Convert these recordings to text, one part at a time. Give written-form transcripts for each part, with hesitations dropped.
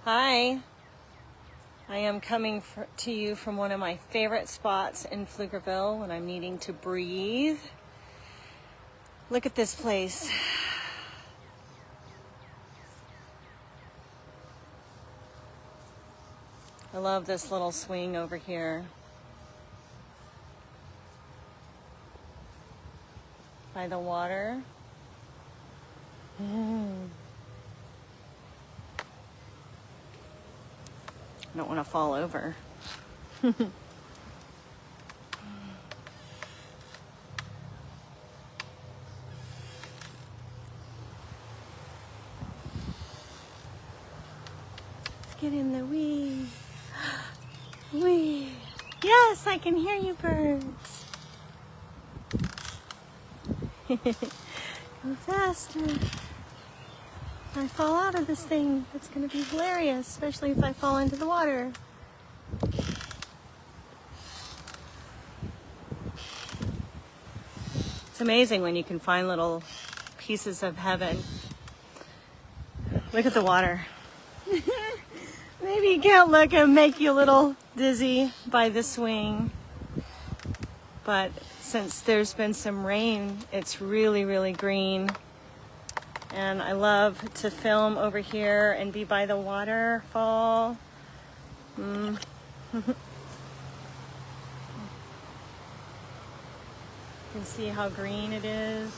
Hi, I am coming to you from one of my favorite spots in Plfugerville when I'm needing to breathe. Look at this place. I love this little swing over here by the water. I don't want to fall over. Get in the wee. Wee. Yes, I can hear you, birds. Go faster. If I fall out of this thing, it's going to be hilarious, especially if I fall into the water. It's amazing when you can find little pieces of heaven. Look at the water. Maybe you can't look and make you a little dizzy by the swing. But since there's been some rain, it's really, really green. And I love to film over here and be by the waterfall. You can see how green it is.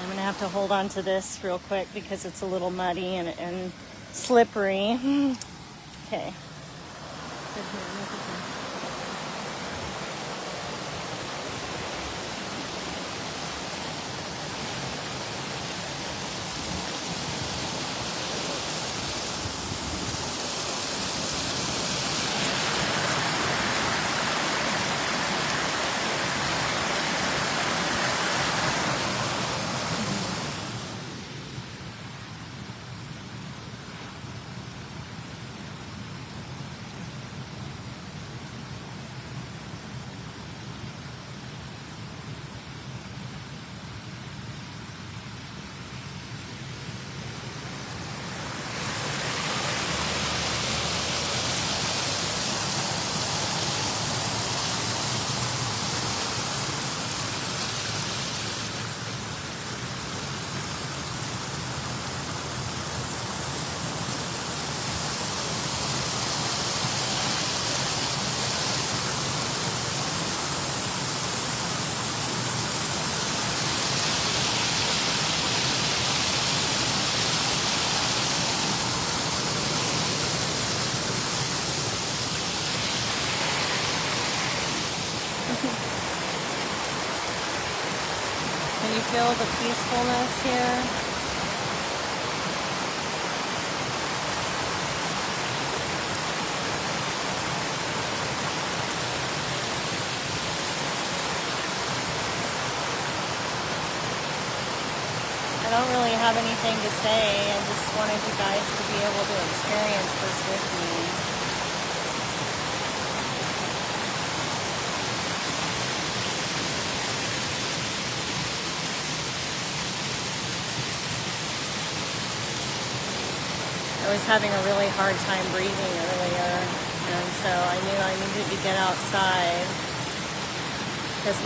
I'm gonna have to hold on to this real quick because it's a little muddy and slippery. Okay. Can you feel the peacefulness here? I don't really have anything to say. I just wanted you guys to be able to experience this with me. I was having a really hard time breathing earlier, and so I knew I needed to get outside because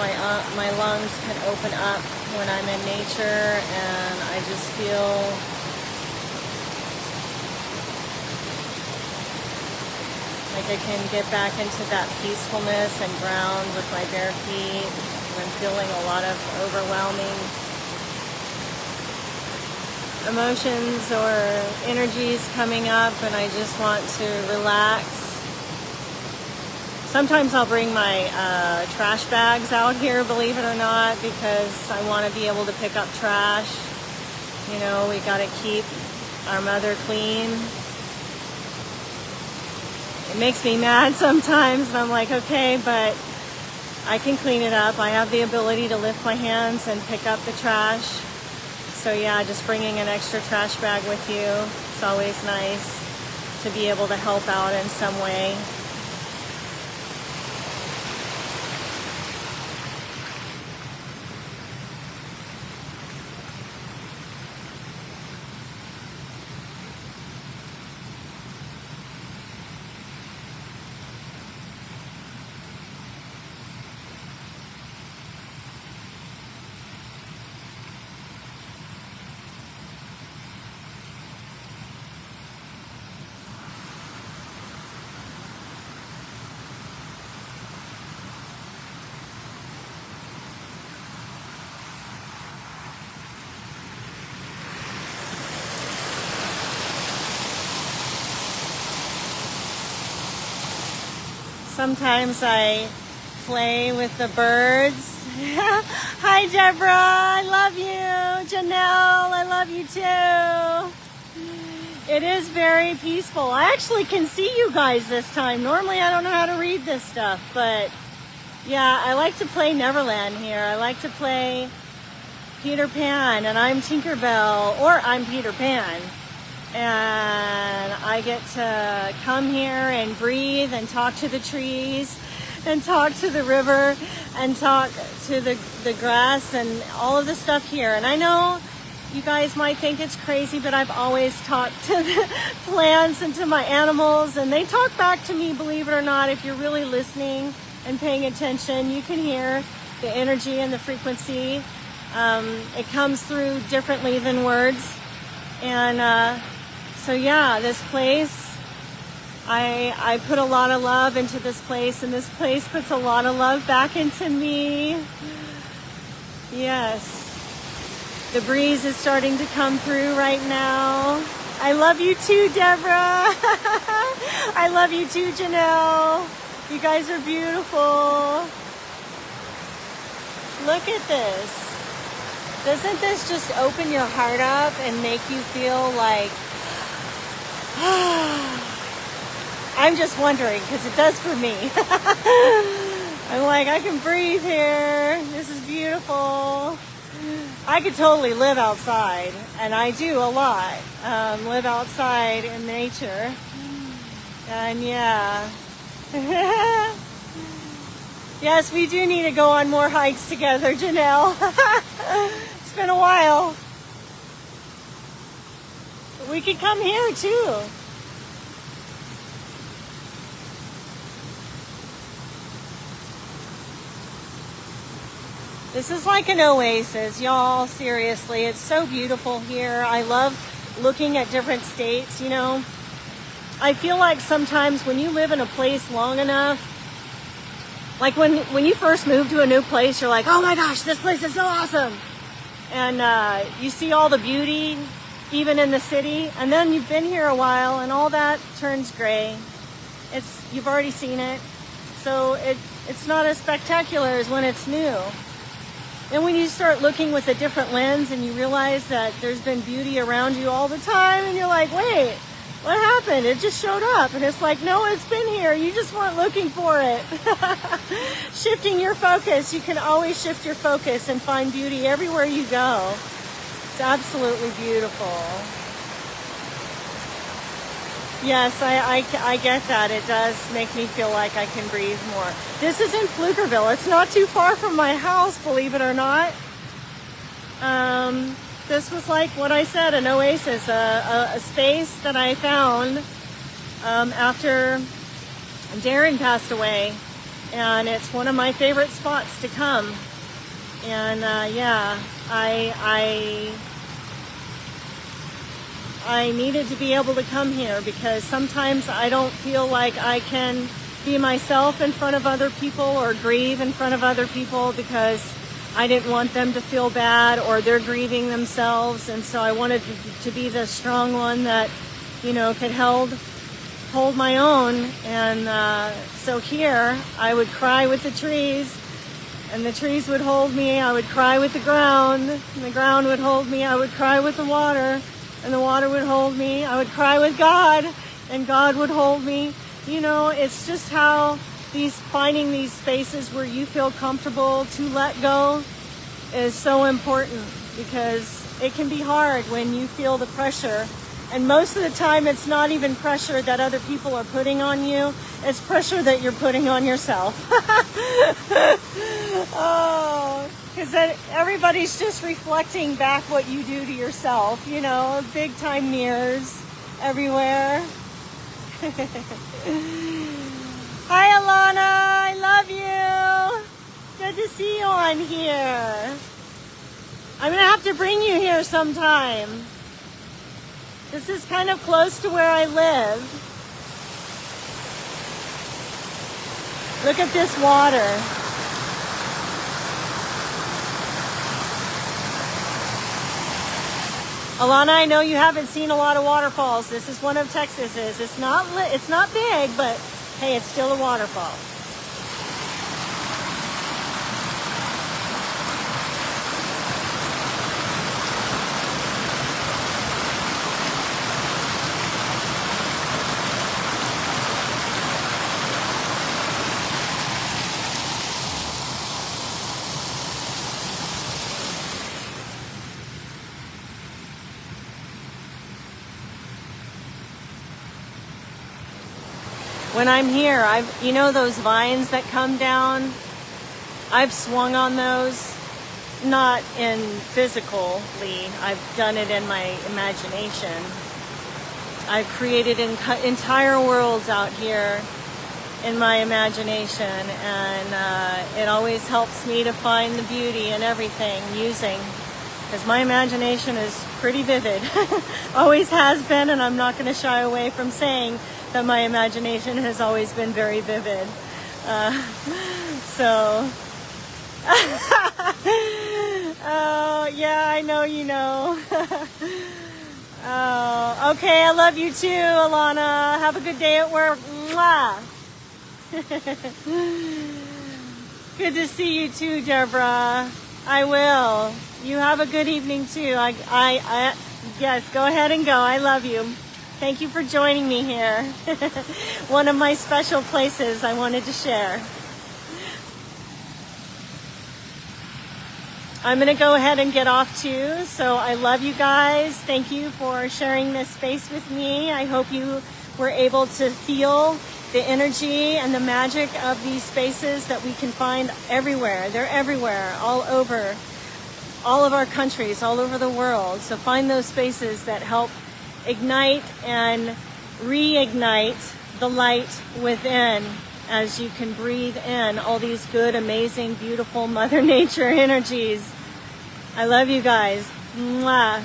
my lungs can open up when I'm in nature, and I just feel like I can get back into that peacefulness and ground with my bare feet. I'm feeling a lot of overwhelming emotions or energies coming up, and I just want to relax. Sometimes I'll bring my trash bags out here, believe it or not, because I want to be able to pick up trash. You know, we got to keep our mother clean. It makes me mad sometimes, and I'm like, okay, but I can clean it up. I have the ability to lift my hands and pick up the trash. So yeah, just bringing an extra trash bag with you. It's always nice to be able to help out in some way. Sometimes I play with the birds. Hi, Deborah. I love you. Janelle, I love you too. It is very peaceful. I actually can see you guys this time. Normally I don't know how to read this stuff, but yeah, I like to play Neverland here. I like to play Peter Pan, and I'm Tinkerbell, or I'm Peter Pan. And I get to come here and breathe and talk to the trees and talk to the river and talk to the grass and all of the stuff here. And I know you guys might think it's crazy, but I've always talked to the plants and to my animals, and they talk back to me, believe it or not. If you're really listening and paying attention, you can hear the energy and the frequency. It comes through differently than words. And so yeah, this place, I put a lot of love into this place, and this place puts a lot of love back into me. Yes. The breeze is starting to come through right now. I love you too, Deborah. I love you too, Janelle. You guys are beautiful. Look at this. Doesn't this just open your heart up and make you feel like, I'm just wondering, because it does for me. I'm like, I can breathe here. This is beautiful. I could totally live outside, and I do a lot. Live outside in nature. And yeah. Yes, we do need to go on more hikes together, Janelle. It's been a while. We could come here too. This is like an oasis, y'all. Seriously, it's so beautiful here. I love looking at different states, you know. I feel like sometimes when you live in a place long enough, like when you first move to a new place, you're like, oh my gosh, this place is so awesome. And you see all the beauty, even in the city, and then you've been here a while and all that turns gray. You've already seen it. So it's not as spectacular as when it's new. And when you start looking with a different lens and you realize that there's been beauty around you all the time, and you're like, wait, what happened? It just showed up. And it's like, no, it's been here. You just weren't looking for it. Shifting your focus. You can always shift your focus and find beauty everywhere you go. It's absolutely beautiful. Yes, I get that. It does make me feel like I can breathe more. This is in Plfugerville. It's not too far from my house, believe it or not. This was like what I said, an oasis, a space that I found after Darren passed away. And it's one of my favorite spots to come. And yeah, I needed to be able to come here because sometimes I don't feel like I can be myself in front of other people or grieve in front of other people because I didn't want them to feel bad or they're grieving themselves. And so I wanted to be the strong one that, you know, could hold my own. And so here I would cry with the trees and the trees would hold me. I would cry with the ground and the ground would hold me. I would cry with the water. And the water would hold me. I would cry with God, and God would hold me. You know, it's just how finding these spaces where you feel comfortable to let go is so important, because it can be hard when you feel the pressure And most of the time, it's not even pressure that other people are putting on you. It's pressure that you're putting on yourself. Oh, because then everybody's just reflecting back what you do to yourself. You know, big time mirrors everywhere. Hi, Alana. I love you. Good to see you on here. I'm going to have to bring you here sometime. This is kind of close to where I live. Look at this water. Alana, I know you haven't seen a lot of waterfalls. This is one of Texas's. It's not big, but hey, it's still a waterfall. When I'm here, you know those vines that come down? I've swung on those, not in physically, I've done it in my imagination. I've created entire worlds out here in my imagination, and it always helps me to find the beauty in everything using, because my imagination is pretty vivid. Always has been, and I'm not going to shy away from saying that my imagination has always been very vivid. Oh, yeah, I know you know. Oh, okay, I love you too, Alana. Have a good day at work. Mwah. Good to see you too, Deborah. I will. You have a good evening too. Yes, go ahead and go. I love you. Thank you for joining me here. One of my special places I wanted to share. I'm going to go ahead and get off too. So I love you guys. Thank you for sharing this space with me. I hope you were able to feel the energy and the magic of these spaces that we can find everywhere. They're everywhere, all over, all of our countries, all over the world. So find those spaces that help ignite and reignite the light within as you can breathe in all these good, amazing, beautiful Mother Nature energies. I love you guys. Mwah.